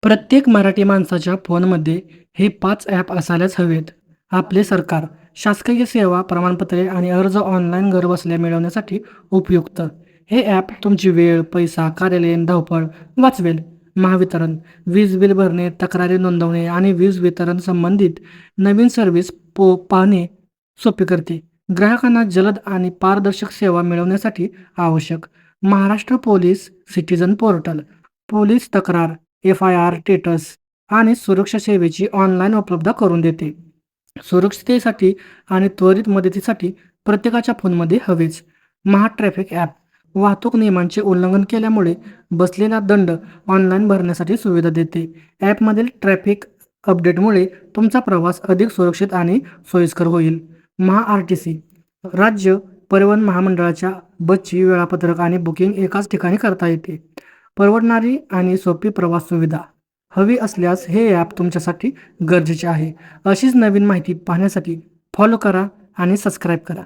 प्रत्येक मराठी माणसाच्या फोनमध्ये हे 5 ॲप असायलाच हवेत. आपले सरकार, शासकीय सेवा, प्रमाणपत्रे आणि अर्ज ऑनलाईन घरबसल्या मिळवण्यासाठी उपयुक्त. हे ॲप तुमची वेळ, पैसा, कार्यालयीन धावपळ वाचवेल. महावितरण, वीज बिल भरणे, तक्रारी नोंदवणे आणि वीज वितरण संबंधित नवीन सर्व्हिस पाहणे सोपे करते. ग्राहकांना जलद आणि पारदर्शक सेवा मिळवण्यासाठी आवश्यक. Maharashtra police citizen portal, police तक्रार, FIR स्टेटस आणि सुरक्षा सेवेची ऑनलाईन उपलब्ध करून देते. सुरक्षिततेसाठी आणि त्वरित मदतीसाठी प्रत्येकाच्या फोनमध्ये हवेच. महा ट्रॅफिक ॲप, वाहतूक नियमांचे उल्लंघन केल्यामुळे बसलेला दंड ऑनलाईन भरण्यासाठी सुविधा देते. ॲपमधील ट्रॅफिक अपडेटमुळे तुमचा प्रवास अधिक सुरक्षित आणि सोयीस्कर होईल. RTC, राज्य परिवहन महामंडळाच्या बसची वेळापत्रक आणि बुकिंग एकाच ठिकाणी करता येते. परवडणारी आणि सोपी प्रवास सुविधा हवी असल्यास हे ॲप तुमच्यासाठी गरजेचे आहे. अशीच नवीन माहिती पाहण्यासाठी फॉलो करा आणि सबस्क्राईब करा.